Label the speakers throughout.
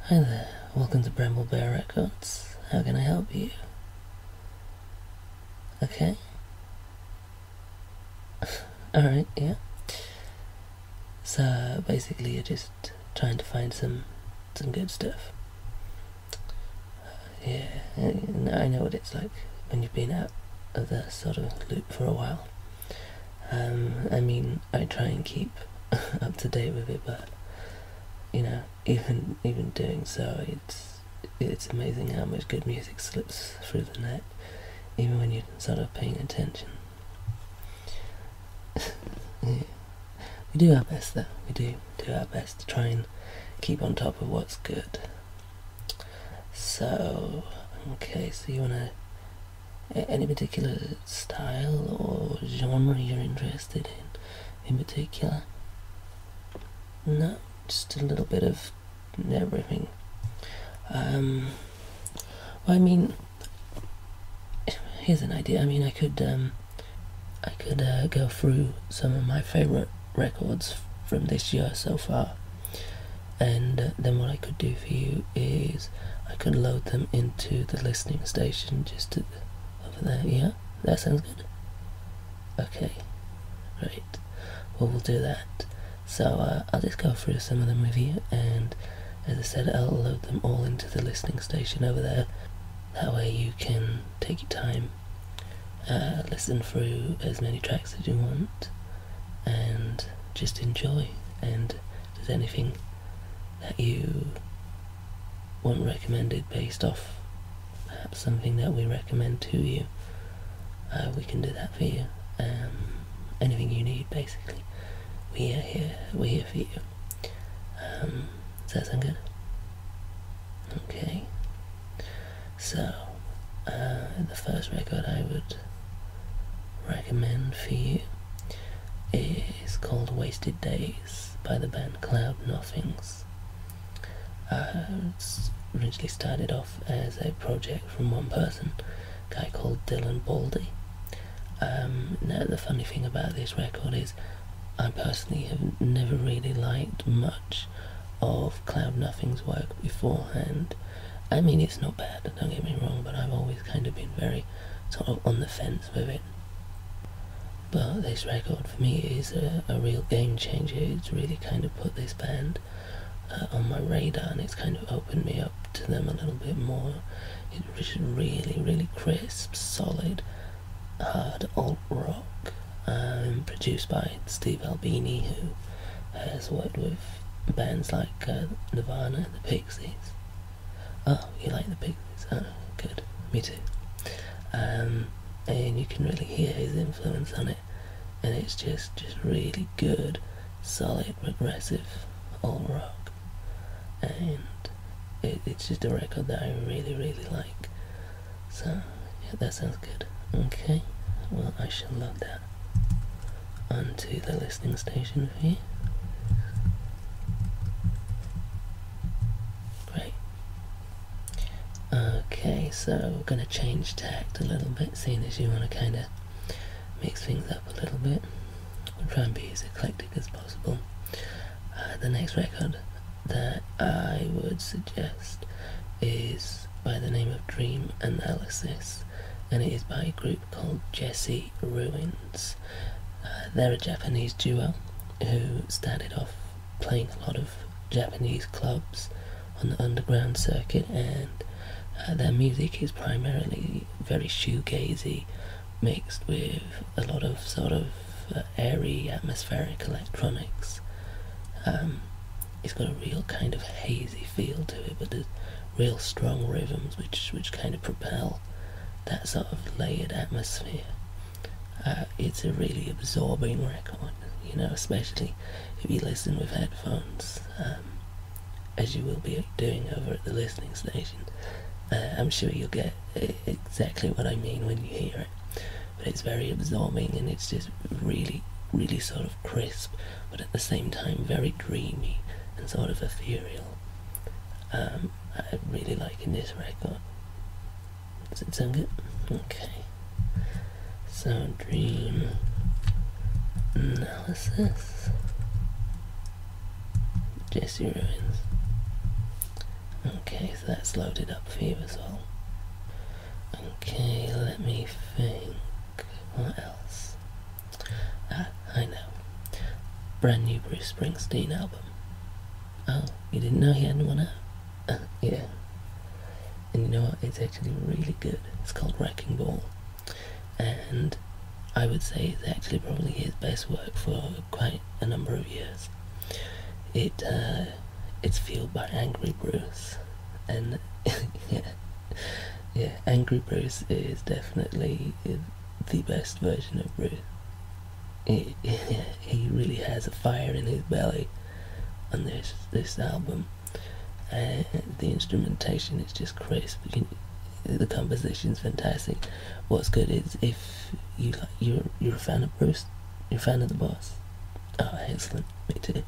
Speaker 1: Hi there, welcome to Bramble Bear Records. How can I help you? Okay. Alright, yeah. So basically you're just trying to find some good stuff. Yeah, I know what it's like when you've been out of the sort of loop for a while. I mean, I try and keep up to date with it, but you know, even doing so, it's amazing how much good music slips through the net, even when you're sort of paying attention. Yeah. We do our best though, we do our best to try and keep on top of what's good. So, okay, so you wanna, any particular style or genre you're interested in particular? No, just a little bit of everything. Well, I mean, here's an idea. I mean, I could go through some of my favourite records from this year so far, and then what I could do for you is I could load them into the listening station just over there. Yeah, that sounds good. Okay, great. Well, we'll do that. So I'll just go through some of them with you, and as I said, I'll load them all into the listening station over there. That way you can take your time, listen through as many tracks as you want, and just enjoy. And if there's anything that you want recommended based off perhaps something that we recommend to you, we can do that for you. Anything you need, basically. We're here for you. Does that sound good? Okay. So, the first record I would recommend for you is called Wasted Days by the band Chromatics. It's originally started off as a project from one person, a guy called Dylan Baldy. Now the funny thing about this record is I personally have never really liked much of Chromatics' work beforehand. I mean, it's not bad, don't get me wrong, but I've always kind of been very sort of on the fence with it. But this record for me is a real game changer. It's really kind of put this band on my radar, and it's kind of opened me up to them a little bit more. It's really crisp, solid, hard alt rock. Produced by Steve Albini, who has worked with bands like Nirvana, the Pixies. Oh, you like the Pixies? Oh, good. Me too. And you can really hear his influence on it, and it's just really good, solid, progressive alt rock, and it's just a record that I really like. So yeah, that sounds good. Okay, well, I shall load that onto the listening station for you. Great. Okay, so we're going to change tact a little bit, seeing as you want to kind of mix things up a little bit. We'll try and be as eclectic as possible. The next record that I would suggest is by the name of Dream Analysis, and it is by a group called Jesse Ruins. They're a Japanese duo who started off playing a lot of Japanese clubs on the underground circuit, and their music is primarily very shoegazy, mixed with a lot of sort of airy, atmospheric electronics. It's got a real kind of hazy feel to it, but there's real strong rhythms which kind of propel that sort of layered atmosphere. It's a really absorbing record, you know, especially if you listen with headphones, as you will be doing over at the listening station. I'm sure you'll get exactly what I mean when you hear it, but it's very absorbing, and it's just really sort of crisp, but at the same time very dreamy and sort of ethereal. I'm really liking this record. Does it sound good? Okay. So, Dream Analysis, Jesse Ruins. Okay, so that's loaded up for you as well. Okay, let me think. What else? Ah, I know. Brand new Bruce Springsteen album. Oh, you didn't know he had one out? Yeah. And you know what? It's actually really good. It's called Wrecking Ball. And I would say it's actually probably his best work for quite a number of years. It's fueled by Angry Bruce. And yeah, Angry Bruce is definitely the best version of Bruce. He really has a fire in his belly on this album, and the instrumentation is just crisp. The composition's fantastic. What's good is if you're a fan of Bruce, you're a fan of the boss. Oh, excellent, me too.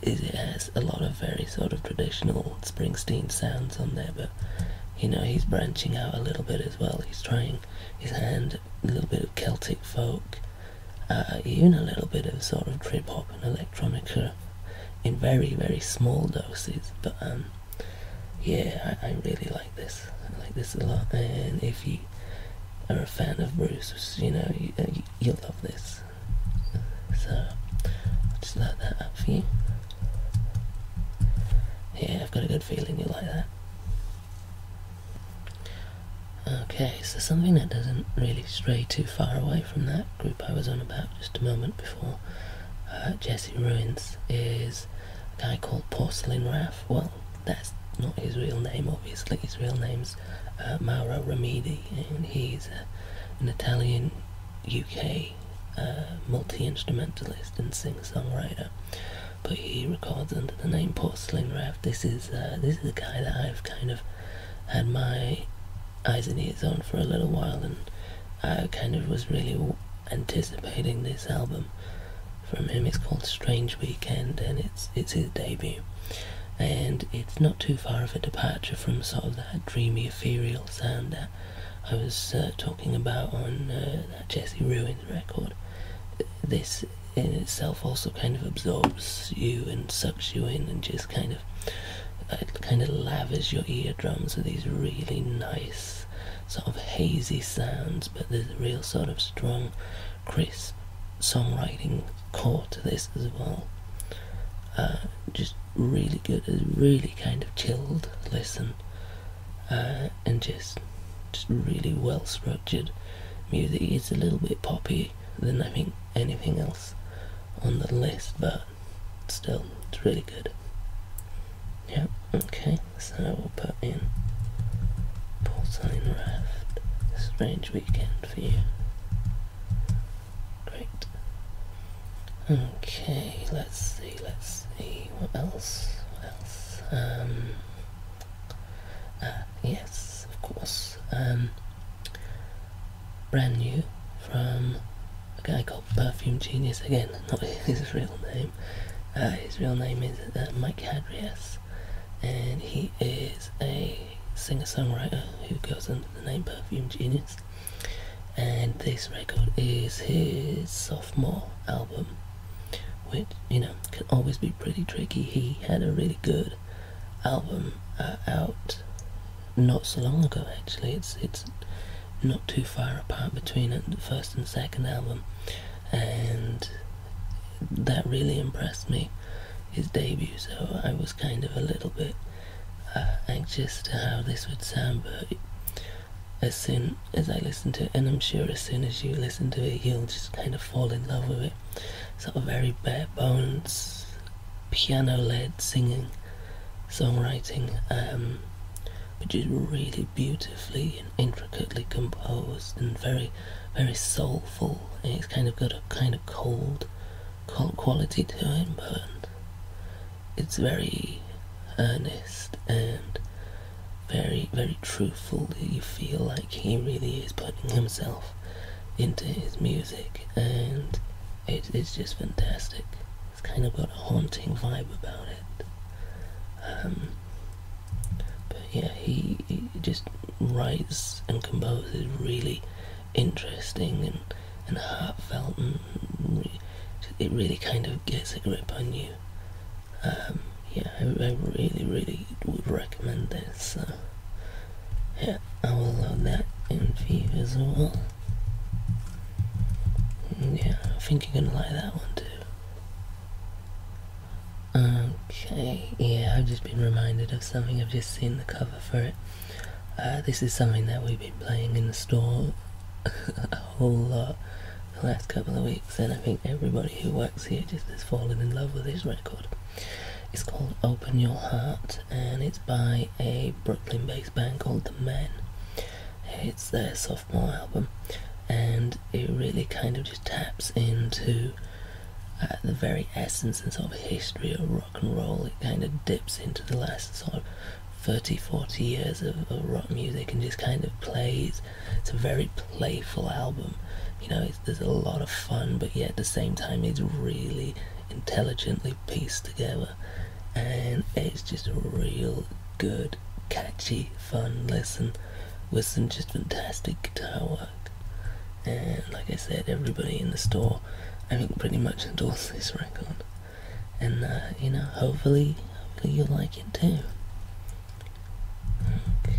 Speaker 1: It has a lot of very sort of traditional Springsteen sounds on there, but you know, he's branching out a little bit as well. He's trying his hand, a little bit of Celtic folk, even a little bit of sort of trip hop and electronica in very, very small doses. But yeah, I really like this. I like this a lot. And if you are a fan of Bruce, you know, you'll love this. So I'll just load that up for you. Yeah, I've got a good feeling you'll like that. Okay, so something that doesn't really stray too far away from that group I was on about just a moment before, Jesse Ruins, is a guy called Porclain. Well, that's not his real name, obviously. His real name's Mauro Ramidi, and he's an Italian UK multi-instrumentalist and singer-songwriter, but he records under the name Porclain. This is a guy that I've kind of had my eyes and ears on for a little while, and I kind of was really anticipating this album from him. It's called Strange Weekend, and it's his debut, and it's not too far of a departure from sort of that dreamy, ethereal sound that I was talking about on that Jesse Ruins record. This in itself also kind of absorbs you and sucks you in, and just kind of lavish your eardrums with these really nice sort of hazy sounds, but there's a real sort of strong, crisp songwriting core to this as well. Just really good, a really kind of chilled listen, and just really well structured music. It's a little bit poppy than I think anything else on the list, but still, it's really good. Yep, okay, so we'll put in Porclain Raft, Strange Weekend for you. Great. Okay, let's see, what else? Yes, of course. Brand new from a guy called Perfume Genius, again, not his real name. His real name is Mike Hadrias, and he is a singer-songwriter who goes under the name Perfume Genius, and this record is his sophomore album, which, you know, can always be pretty tricky. He had a really good album out not so long ago, actually. It's not too far apart between the first and second album, and that really impressed me, his debut, so I was kind of a little bit anxious to how this would sound, but as soon as I listened to it, and I'm sure as soon as you listen to it, you'll just kind of fall in love with it. Sort of very bare bones, piano-led singing, songwriting, but just really beautifully and intricately composed, and very, very soulful. And it's kind of got a kind of cold quality to it, but it's very earnest and very, very truthful. You feel like he really is putting himself into his music, and it's just fantastic. It's kind of got a haunting vibe about it. But yeah, he just writes and composes really interesting and heartfelt, and it really kind of gets a grip on you. Yeah, I I really would recommend this. So yeah, I will load that in for you as well. Yeah, I think you're gonna like that one too. Okay, yeah, I've just been reminded of something. I've just seen the cover for it. This is something that we've been playing in the store a whole lot the last couple of weeks, and I think everybody who works here just has fallen in love with this record. It's called Open Your Heart, and it's by a Brooklyn-based band called The Men. It's their sophomore album, and it really kind of just taps into the very essence and sort of history of rock and roll. It kind of dips into the last sort of 30-40 years of rock music and just kind of plays. It's a very playful album, you know, there's a lot of fun, but yet at the same time it's really intelligently pieced together, and it's just a real good, catchy, fun listen with some just fantastic guitar work. And like I said, everybody in the store, I think, pretty much adores this record, and you know, hopefully you'll like it too. Okay.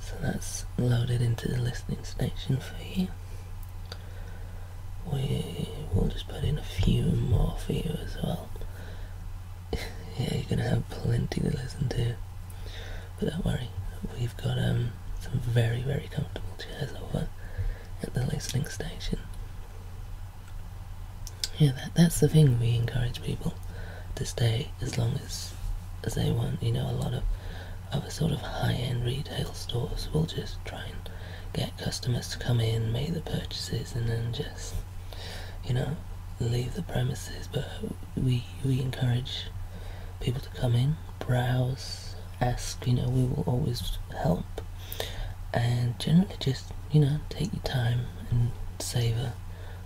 Speaker 1: So that's loaded into the listening station for you. We'll just put in a few more for you as well. Yeah, you're gonna have plenty to listen to, but don't worry, we've got some very comfortable chairs over at the listening station. Yeah, that's the thing. We encourage people to stay as long as they want. You know, a lot of other sort of high-end retail stores will just try and get customers to come in, make the purchases, and then just, you know, leave the premises. But we encourage people to come in, browse, ask. You know, we will always help, and generally just, you know, take your time and savor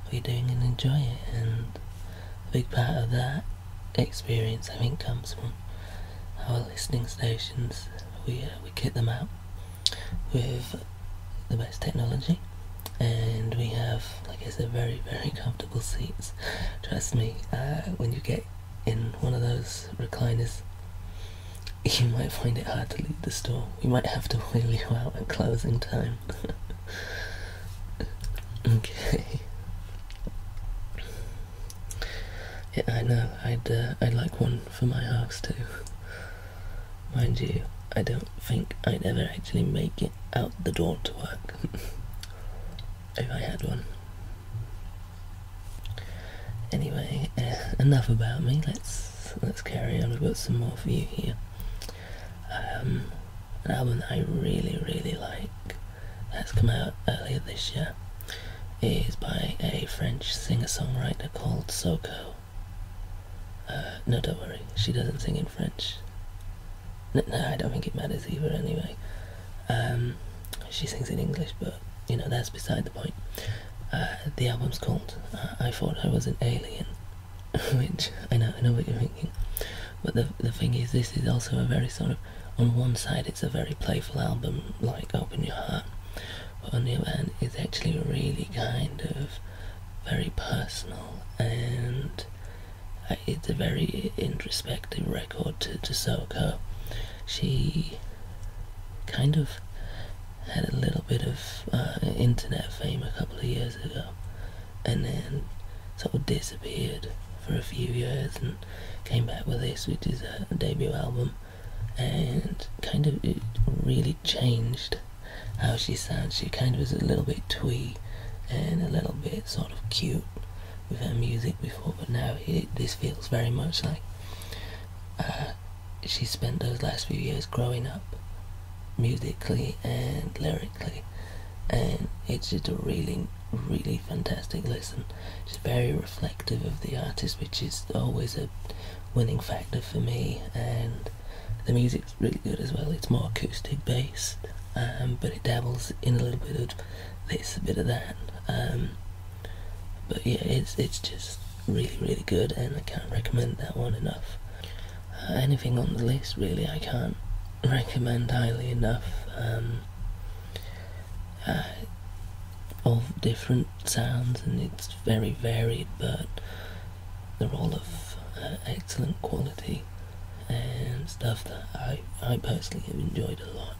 Speaker 1: what you're doing and enjoy it. And a big part of that experience, I think, comes from our listening stations. We kit them out with the best technology, and we have, like I said, very comfortable seats. Trust me, when you get in one of those recliners, you might find it hard to leave the store. We might have to wheel you out at closing time. Okay. Yeah, I know. I'd like one for my house too. Mind you, I don't think I'd ever actually make it out the door to work if I had one. Anyway, enough about me. Let's carry on. We've got some more for you here. An album that I really like, that's come out earlier this year, is by a French singer-songwriter called SoKo. No, don't worry, she doesn't sing in French. No, I don't think it matters either anyway. She sings in English, but, you know, that's beside the point. The album's called I Thought I Was an Alien, which, I know what you're thinking. But the thing is, this is also a very sort of, on one side it's a very playful album, like Open Your Heart, but on the other hand it's actually really kind of very personal, and it's a very introspective record to SoKo. She kind of had a little bit of internet fame a couple of years ago, and then sort of disappeared for a few years and came back with this, which is a debut album, and kind of it really changed how she sounds. She kind of was a little bit twee and a little bit sort of cute with her music before, but now this feels very much like she spent those last few years growing up musically and lyrically, and it's just a really fantastic listen. She's very reflective of the artist, which is always a winning factor for me, and the music's really good as well. It's more acoustic based, but it dabbles in a little bit of this, a bit of that, but yeah, it's just really good, and I can't recommend that one enough. Anything on the list really I can't recommend highly enough. of different sounds, and it's very varied, but they're all of excellent quality and stuff that I personally have enjoyed a lot.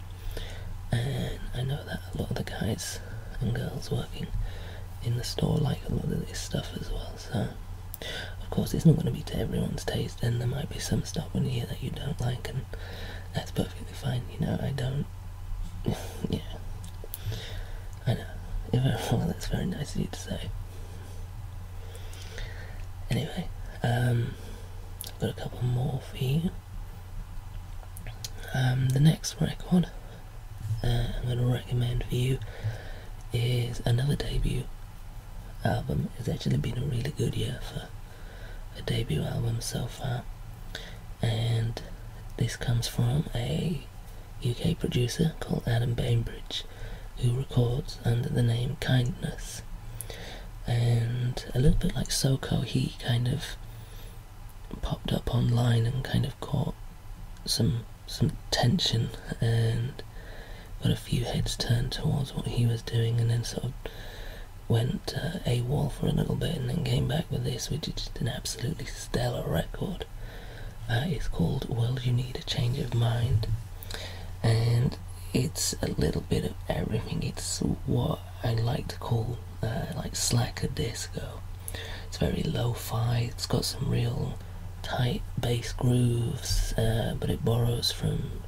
Speaker 1: And I know that a lot of the guys and girls working in the store like a lot of this stuff as well, so of course it's not going to be to everyone's taste, and there might be some stuff in here that you don't like, and that's perfectly fine, you know. I don't yeah, I know. Well, that's very nice of you to say. Anyway, I've got a couple more for you. The next record I'm going to recommend for you is another debut album. It's actually been a really good year for a debut album so far, and this comes from a UK producer called Adam Bainbridge, who records under the name Kindness. And a little bit like SoKo, he kind of popped up online and kind of caught some tension and got a few heads turned towards what he was doing, and then sort of went AWOL for a little bit and then came back with this, which is just an absolutely stellar record. It's called Well You Need a Change of Mind, and it's a little bit of everything. It's what I like to call like slacker disco. It's very lo-fi, it's got some real tight bass grooves, but it borrows from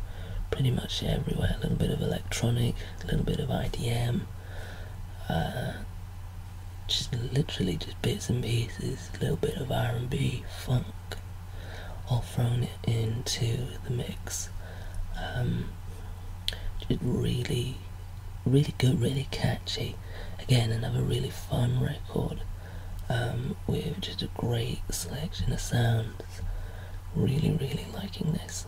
Speaker 1: pretty much everywhere. A little bit of electronic, a little bit of IDM, just literally just bits and pieces, a little bit of R&B, funk, all thrown into the mix. Just really good, really catchy. Again, another really fun record, with just a great selection of sounds. Really liking this.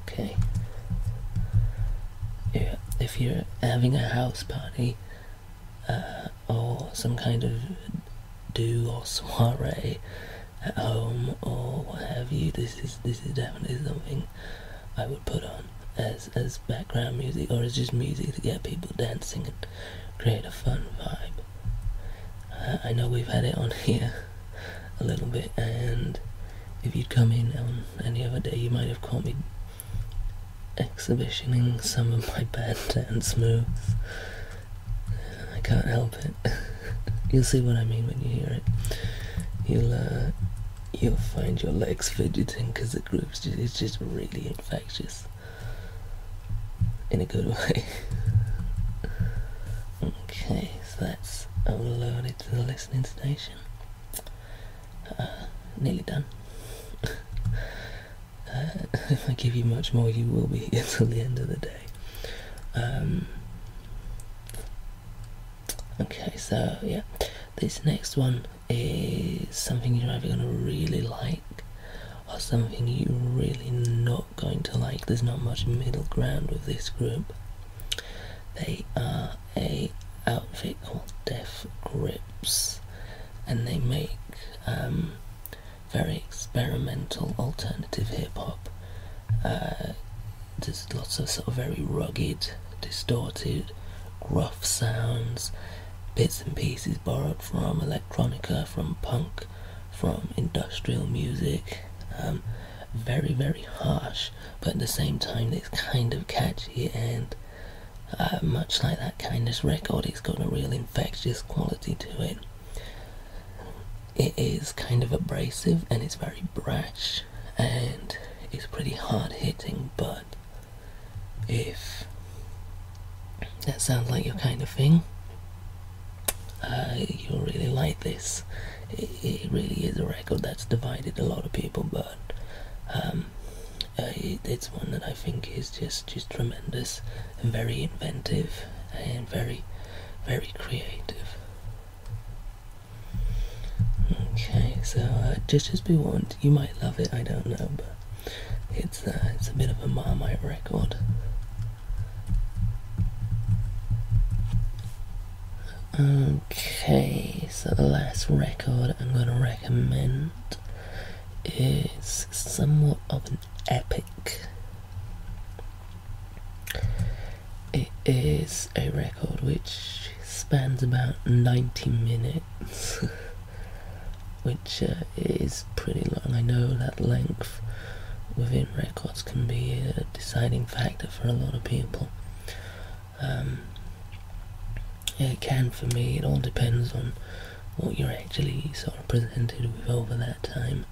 Speaker 1: Okay. Yeah, if you're having a house party, or some kind of do or soiree at home or what have you, this is definitely something I would put on as background music, or as just music to get people dancing and create a fun vibe. I know we've had it on here a little bit, and if you'd come in on any other day you might have caught me exhibitioning some of my bad dance moves. I can't help it. You'll see what I mean when you hear it. You'll find your legs fidgeting because the groove's it's just really infectious in a good way. Okay, so that's uploaded to the listening station. Nearly done. If I give you much more, you will be here till the end of the day. Okay, so yeah, this next one is something you're either going to really like or something you're really not going to like. There's not much middle ground with this group. They are a outfit called Death Grips, and they make very experimental alternative hip-hop. There's lots of sort of very rugged, distorted, gruff sounds, bits and pieces borrowed from electronica, from punk, from industrial music. Very harsh, but at the same time it's kind of catchy, and much like that Kindness record, it's got a real infectious quality to it. It is kind of abrasive and it's very brash and it's pretty hard hitting, but if that sounds like your kind of thing, you'll really like this. It really is a record that's divided a lot of people, but it's one that I think is just tremendous and very inventive and very creative. Okay, so just be warned, you might love it, I don't know, but it's a bit of a Marmite record. Okay, so the last record I'm going to recommend is somewhat of an epic. It is a record which spans about 90 minutes, which is pretty long. I know that length within records can be a deciding factor for a lot of people. It can for me. It all depends on what you're actually sort of presented with over that time.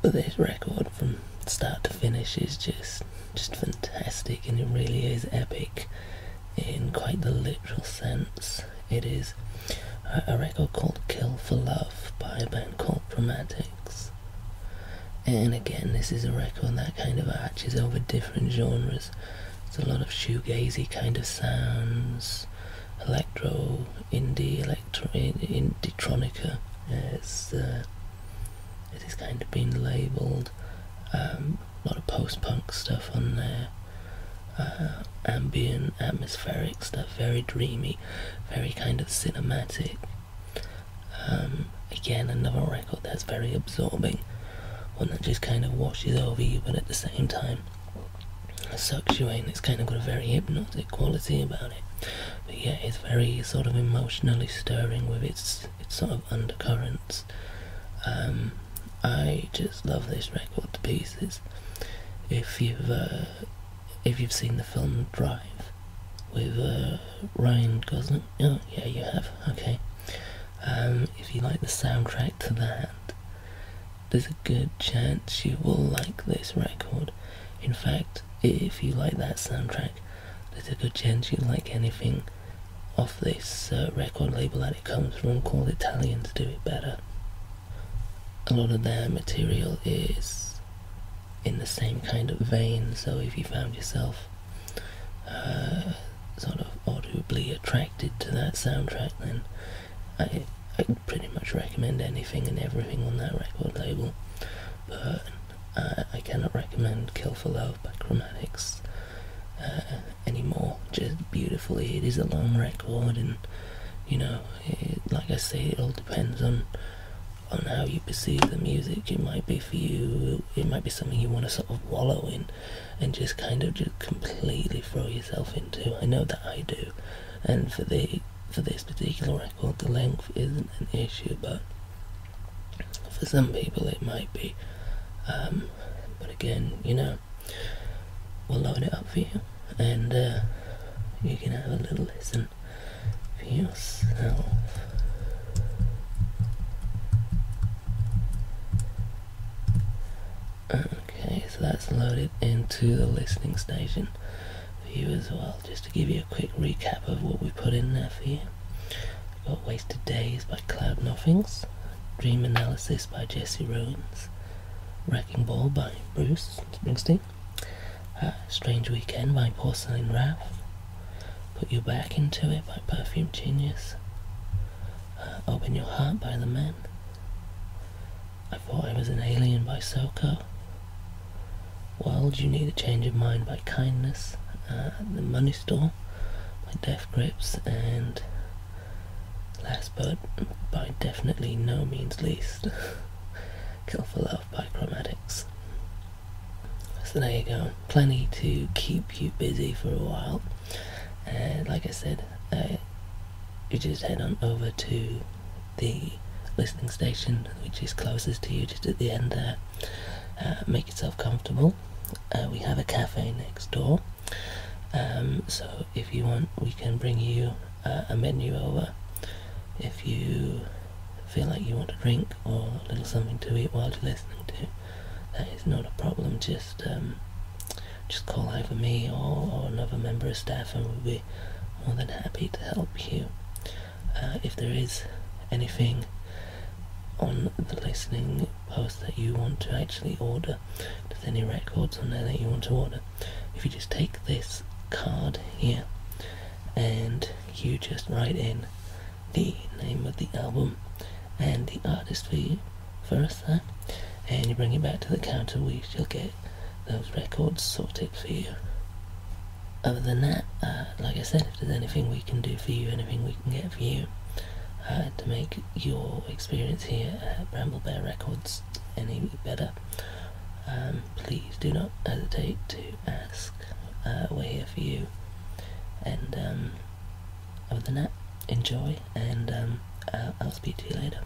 Speaker 1: But this record from start to finish is just fantastic, and it really is epic in quite the literal sense. It is a record called Kill for Love by a band called Chromatics. And again, this is a record that kind of arches over different genres. It's a lot of shoegazy kind of sounds, electro, indie, indie-tronica, as it is kind of been labelled. A lot of post-punk stuff on there, ambient, atmospheric stuff, very dreamy, very kind of cinematic. Again, another record that's very absorbing, one that just kind of washes over you, but at the same time sucks you in. It's kind of got a very hypnotic quality about it. But yeah, it's very sort of emotionally stirring with its sort of undercurrents. I just love this record to pieces. If you've seen the film Drive with Ryan Gosling, oh yeah, you have. Okay. If you like the soundtrack to that, there's a good chance you will like this record. In fact, if you like that soundtrack, there's a good chance you'll like anything off this record label that it comes from, called Italians Do It Better. A lot of their material is in the same kind of vein, so if you found yourself sort of audibly attracted to that soundtrack, then I pretty much recommend anything and everything on that record label. But I cannot recommend Kill for Love by Chromatics anymore. Just beautifully. It is a long record, and you know, like I say, it all depends on how you perceive the music. It might be for you, it might be something you want to sort of wallow in and just kind of just completely throw yourself into. I know that I do, and for this particular record, the length isn't an issue, but for some people it might be. But again, you know, we'll load it up for you, and you can have a little listen for yourself. Okay, so that's loaded into the listening station for you as well. Just to give you a quick recap of what we put in there for you. We've got Wasted Days by Cloud Nothings, Dream Analysis by Jesse Ruins, Wrecking Ball by Bruce Springsteen, Strange Weekend by Porclain, Put You Back Into It by Perfume Genius, Open Your Heart by The Men, I Thought I Was an Alien by SoKo, World You Need a Change of Mind by Kindness, The Money Store by Death Grips, and last but by definitely no means least, Kill for Love by Chromatics. So there you go, plenty to keep you busy for a while. And like I said, you just head on over to the listening station which is closest to you, just at the end there. Make yourself comfortable. We have a cafe next door, so if you want, we can bring you a menu over. If you feel like you want a drink or a little something to eat while you're listening to, that is not a problem. Just call either me or another member of staff, and we'll be more than happy to help you. If there is anything on the listening post that you want to actually order, if there's any records on there that you want to order, if you just take this card here and you just write in the name of the album and the artist for us there, and you bring it back to the counter, we shall get those records sorted for you. Other than that, like I said, if there's anything we can do for you, anything we can get for you to make your experience here at Bramble Bear Records any better, please do not hesitate to ask. We're here for you and other than that, enjoy, and I'll speak to you later.